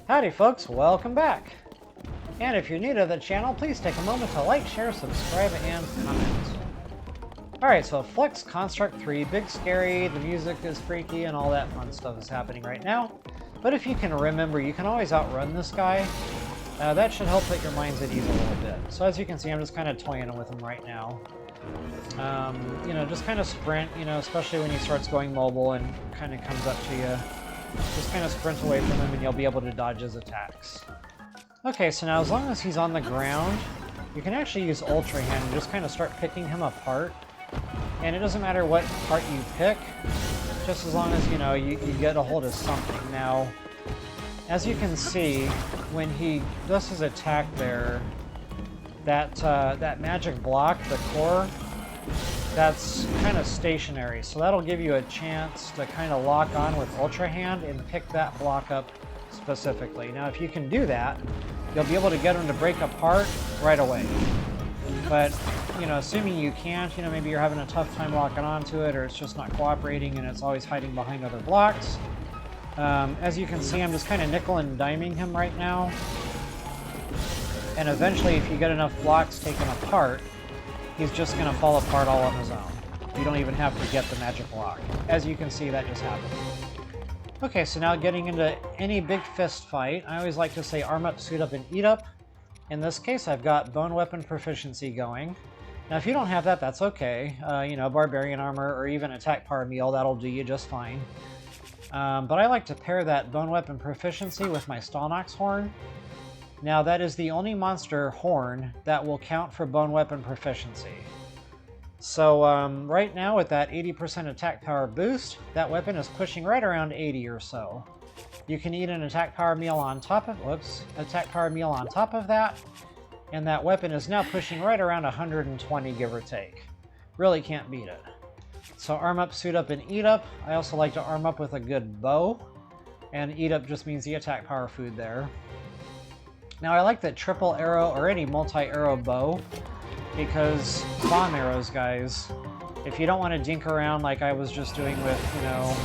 Howdy folks, welcome back! And if you're new to the channel, please take a moment to like, share, subscribe, and comment. Alright, so Flux Construct 3, big scary, the music is freaky, and all that fun stuff is happening right now. But if you can remember, you can always outrun this guy. That should help put your minds at ease a little bit. So as you can see, I'm just kind of toying with him right now. You know, just kind of sprint, you know, especially when he starts going mobile and kind of comes up to you. Just kind of sprint away from him and you'll be able to dodge his attacks. Okay, so now as long as he's on the ground, you can actually use Ultra Hand and just kind of start picking him apart. And it doesn't matter what part you pick, just as long as, you know, you get a hold of something. Now, as you can see, when he does his attack there, that magic block, the core, that's kind of stationary. So that'll give you a chance to kind of lock on with Ultra Hand and pick that block up specifically. Now, if you can do that, you'll be able to get him to break apart right away. But, you know, assuming you can't, you know, maybe you're having a tough time locking onto it, or it's just not cooperating and it's always hiding behind other blocks. As you can see, I'm just kind of nickel and diming him right now. And eventually, if you get enough blocks taken apart, he's just going to fall apart all on his own. You don't even have to get the magic block. As you can see, that just happened. Okay, so now getting into any big fist fight, I always like to say arm up, suit up, and eat up. In this case, I've got bone weapon proficiency going. Now, if you don't have that, that's okay. You know, barbarian armor or even attack power meal, that'll do you just fine. But I like to pair that bone weapon proficiency with my Stalnox horn. Now, that is the only monster horn that will count for bone weapon proficiency. So, right now with that 80% attack power boost, that weapon is pushing right around 80 or so. You can eat an attack power meal on top of, attack power meal on top of that, and that weapon is now pushing right around 120, give or take. Really can't beat it. So arm up, suit up, and eat up. I also like to arm up with a good bow, and eat up just means the attack power food there. Now, I like that triple arrow or any multi-arrow bow, because bomb arrows, guys, if you don't want to dink around like I was just doing with, you know,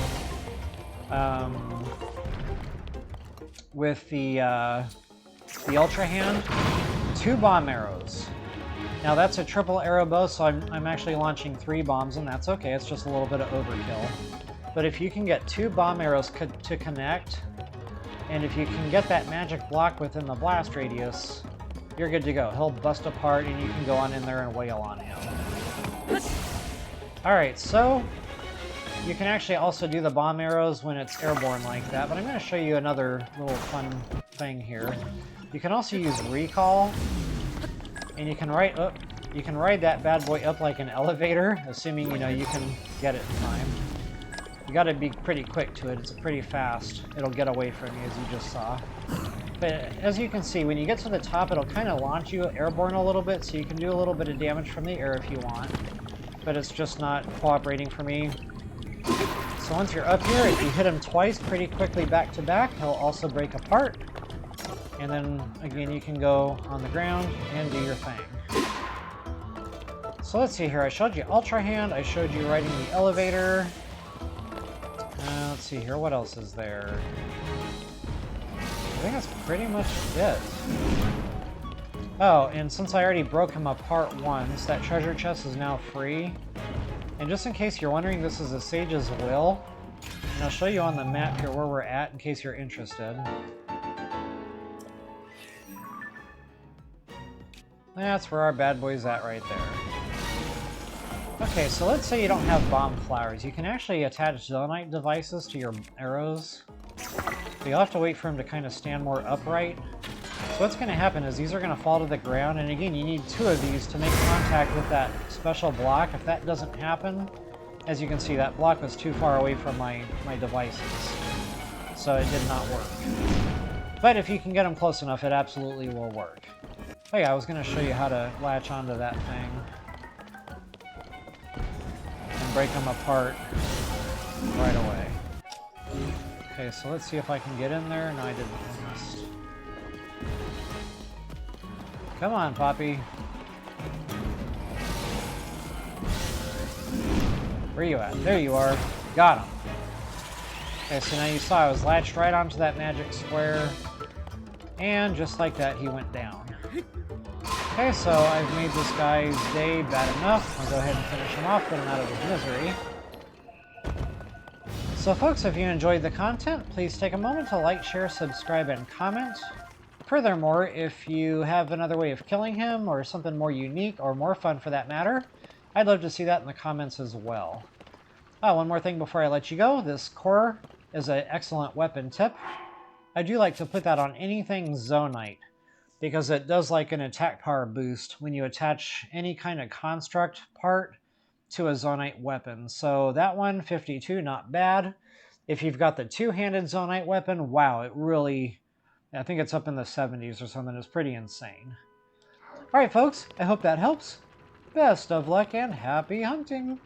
with the Ultra Hand, 2 bomb arrows. Now, that's a triple arrow bow, so I'm actually launching 3 bombs, and that's okay. It's just a little bit of overkill. But if you can get 2 bomb arrows to connect, and if you can get that magic block within the blast radius, you're good to go. He'll bust apart and you can go on in there and wail on him. Alright, so you can actually also do the bomb arrows when it's airborne like that, but I'm going to show you another little fun thing here. You can also use recall, and you can ride that bad boy up like an elevator, assuming, you know, you can get it in time. You gotta be pretty quick to it. It's pretty fast. It'll get away from you, as you just saw. But as you can see, when you get to the top, it'll kind of launch you airborne a little bit, so you can do a little bit of damage from the air if you want. But it's just not cooperating for me. So once you're up here, if you hit him twice pretty quickly back to back, he'll also break apart. And then, again, you can go on the ground and do your thing. So let's see here. I showed you Ultra Hand. I showed you riding the elevator. Let's see here, what else is there? I think that's pretty much it. Oh, and since I already broke him apart once, that treasure chest is now free. And just in case you're wondering, this is a Sage's Will. And I'll show you on the map here where we're at in case you're interested. That's where our bad boy's at right there. Okay, so let's say you don't have bomb flowers. You can actually attach Zonite devices to your arrows. But you'll have to wait for them to kind of stand more upright. So what's going to happen is these are going to fall to the ground, and again, you need 2 of these to make contact with that special block. If that doesn't happen, as you can see, that block was too far away from my devices. So it did not work. But if you can get them close enough, it absolutely will work. Oh yeah, I was going to show you how to latch onto that thing. Break them apart right away. Okay, so let's see if I can get in there. No, I didn't. I missed. Come on, Poppy. Where you at? There you are. Got him. Okay, so now you saw I was latched right onto that magic square. And just like that, he went down. Okay, so I've made this guy's day bad enough. I'll go ahead and finish him off, get him out of his misery. So folks, if you enjoyed the content, please take a moment to like, share, subscribe, and comment. Furthermore, if you have another way of killing him, or something more unique, or more fun for that matter, I'd love to see that in the comments as well. One more thing before I let you go. This core is an excellent weapon tip. I do like to put that on anything Zonite, because it does like an attack power boost when you attach any kind of construct part to a Zonite weapon. So that one, 52, not bad. If you've got the two-handed Zonite weapon, wow, it really, I think it's up in the 70s or something. It's pretty insane. Alright folks, I hope that helps. Best of luck and happy hunting!